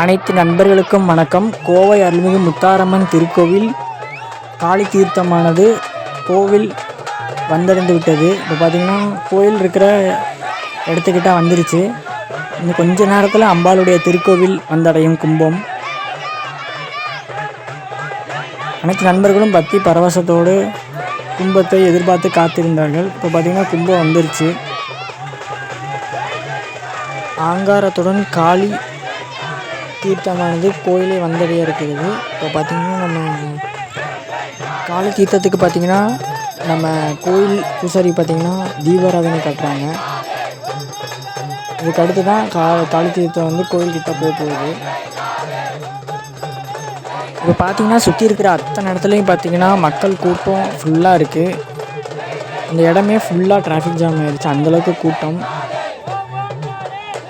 அனைத்து நண்பர்களுக்கும் வணக்கம். கோவை அருள்மிகு முத்தாரம்மன் திருக்கோவில் காளி தீர்த்தமானது கோவில் வந்தடைந்து விட்டது. இப்போ பார்த்திங்கன்னா கோயில் இருக்கிற இடத்துக்கிட்ட வந்துருச்சு. இன்னும் கொஞ்ச நேரத்தில் அம்பாளுடைய திருக்கோவில் வந்தடையும் கும்பம். அனைத்து நண்பர்களும் பக்தி பரவசத்தோடு கும்பத்தை எதிர்பார்த்து காத்திருந்தார்கள். இப்போ பார்த்திங்கன்னா கும்பம் வந்துருச்சு. ஆங்காரத்துடன் காளி தீர்த்தமானது கோயிலை வந்தடைய இருக்கிறது. இப்போ பார்த்திங்கன்னா நம்ம காளி தீர்த்தத்துக்கு பார்த்திங்கன்னா நம்ம கோயில் பூசாரி பார்த்திங்கன்னா தீபாராதனை கட்டுறாங்க. இதுக்கு அடுத்து தான் காளி தீர்த்தம் வந்து கோயில்கிட்ட போகுது. இப்போ பார்த்திங்கன்னா சுற்றி இருக்கிற அத்தனை இடத்துலையும் பார்த்திங்கன்னா மக்கள் கூட்டம் ஃபுல்லாக இருக்குது. அந்த இடமே ஃபுல்லாக டிராஃபிக் ஜாம் ஆகிடுச்சு, அந்தளவுக்கு கூட்டம்.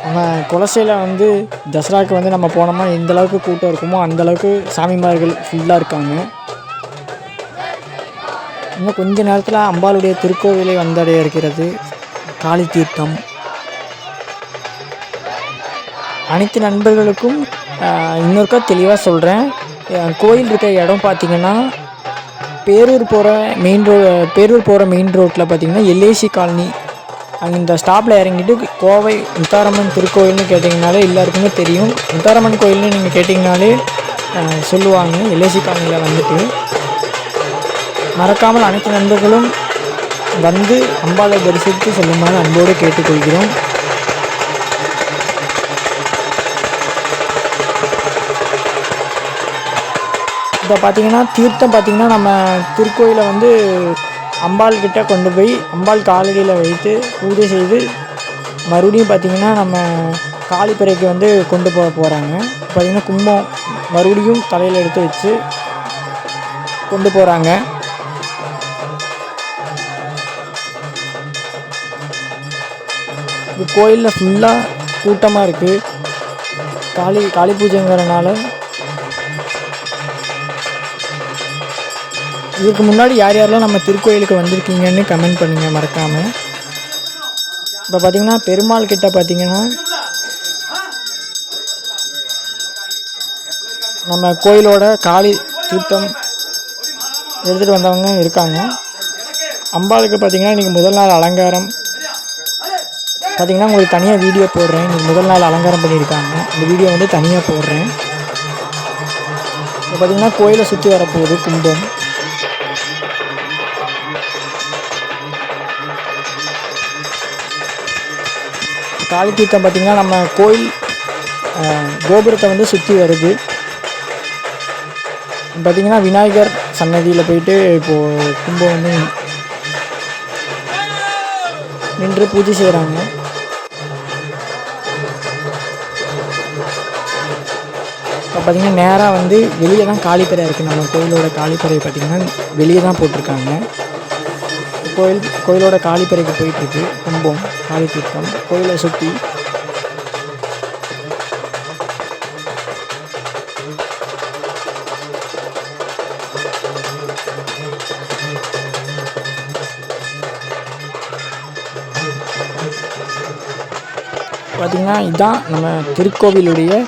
நம்ம குலசையில் வந்து தசராவுக்கு வந்து நம்ம போனோம்னா எந்தளவுக்கு கூட்டம் இருக்குமோ அந்தளவுக்கு சாமிமார்கள் ஃபுல்லாக இருக்காங்க. இன்னும் கொஞ்ச நேரத்தில் அம்பாளுடைய திருக்கோவிலை வந்தடைய இருக்கிறது காளி தீர்த்தம். அனைத்து நண்பர்களுக்கும் இன்னொருக்கா தெளிவாக சொல்கிறேன். கோயில் இருக்கிற இடம் பார்த்திங்கன்னா பேரூர் போகிற மெயின் ரோட்டில் பார்த்திங்கன்னா எல்ஐசி காலனி அங்கே இந்த ஸ்டாப்பில் இறங்கிட்டு கோவை முத்தாரம்மன் திருக்கோயில்னு கேட்டிங்கனாலே எல்லாருக்குமே தெரியும். முத்தாரம்மன் கோயில்னு நீங்கள் கேட்டிங்கனாலே சொல்லுவாங்க. எல்ஐசி காலனியில் வந்துட்டு மறக்காமல் அனைத்து நண்பர்களும் வந்து அம்பாளை தரிசித்து செல்லுமாறு அன்போடு கேட்டுக்கொள்கிறோம். இப்போ பார்த்திங்கன்னா தீர்த்தம் பார்த்திங்கன்னா நம்ம திருக்கோயிலை வந்து அம்பாள் கிட்ட கொண்டு போய் அம்பாள் காலடியில் வைத்து பூஜை செய்து மறுபடியும் பார்த்திங்கன்னா நம்ம காளிப்பறைக்கு வந்து கொண்டு போகிறாங்க. பார்த்திங்கன்னா கும்பம் மறுபடியும் தலையில் எடுத்து வச்சு கொண்டு போகிறாங்க. இது கோயிலில் ஃபுல்லாக கூட்டமாக இருக்குது. காளி பூஜைங்கிறனால. இதுக்கு முன்னாடி யாரெல்லாம் நம்ம திருக்கோயிலுக்கு வந்திருக்கீங்கன்னு கமெண்ட் பண்ணுங்கள் மறக்காமல். இப்போ பார்த்திங்கன்னா பெருமாள் கிட்ட பார்த்திங்கன்னா நம்ம கோயிலோட காளி தீர்த்தம் எடுத்துகிட்டு வந்தவங்க இருக்காங்க. அம்பாளுக்கு பார்த்திங்கன்னா இன்றைக்கி முதல் நாள் அலங்காரம் பார்த்திங்கன்னா உங்களுக்கு தனியாக வீடியோ போடுறேன். இன்றைக்கி முதல் நாள் அலங்காரம் பண்ணியிருக்காங்க. இந்த வீடியோ வந்து தனியாக போடுறேன். இப்போ பார்த்திங்கன்னா கோயிலை சுற்றி வரப்போகுது கும்பம். காளி தீர்த்தம் பார்த்திங்கன்னா நம்ம கோயில் கோபுரத்தை வந்து சுற்றி வருது. பார்த்திங்கன்னா விநாயகர் சன்னதியில் போயிட்டு இப்போது கும்பம் வந்து நின்று பூஜை செய்கிறாங்க. இப்போ பார்த்திங்கன்னா நேராக வந்து வெளியே தான் காளிப்பறை இருக்குது. நம்ம கோயிலோட காளிப்பறை பார்த்திங்கன்னா வெளியே தான் போட்டிருக்காங்க. கோயிலோட காளிப்பறைக்கு போயிட்டுருக்கு கும்பம் காளி தீர்த்தம் கோயிலை சுற்றி. பார்த்திங்கன்னா இதுதான் நம்ம திருக்கோவிலுடைய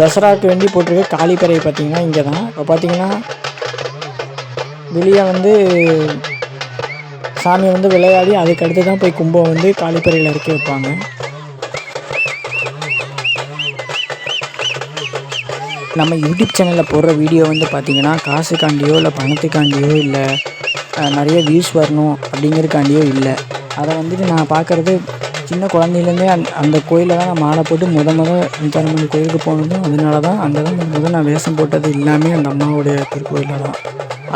தசராவுக்கு வேண்டி போட்டிருக்க காளிப்பறை. பார்த்திங்கன்னா இங்கே தான். இப்போ பார்த்திங்கன்னா வெளியே வந்து சாமி வந்து விளையாடி அதுக்கடுத்து தான் போய் கும்பம் வந்து காளிப்பறையில் இறக்கி வைப்பாங்க. நம்ம யூடியூப் சேனலில் போடுற வீடியோ வந்து பார்த்திங்கன்னா காசுக்காண்டியோ இல்லை பணத்துக்காண்டியோ இல்லை நிறைய வியூஸ் வரணும் அப்படிங்கிறதுக்காண்டியோ இல்லை. அதை வந்துட்டு நான் பார்க்குறது சின்ன குழந்தையிலேருந்தே அந்த கோயிலில் தான் நான் மாலை போட்டு முத்தாரம்மன் கோயிலுக்கு போனதும் அதனால தான். அங்கே தான் நான் வேஷம் போட்டது எல்லாமே அந்த அம்மாவுடைய திருக்கோயிலில் தான்.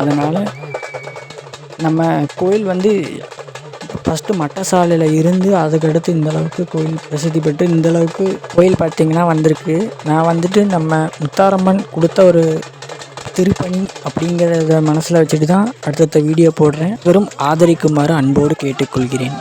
அதனால் நம்ம கோயில் வந்து ஃபஸ்ட்டு மட்டசாலையில் இருந்து அதுக்கடுத்து இந்தளவுக்கு கோயில் பிரசித்தி பெற்று இந்தளவுக்கு கோயில் பார்த்திங்கன்னா வந்திருக்கு. நான் வந்துட்டு நம்ம முத்தாரம்மன் கொடுத்த ஒரு திருப்பணி அப்படிங்கிறத மனசில் வச்சுட்டு தான் அடுத்தடுத்த வீடியோ போடுறேன். வெறும் ஆதரிக்குமாறு அன்போடு கேட்டுக்கொள்கிறேன்.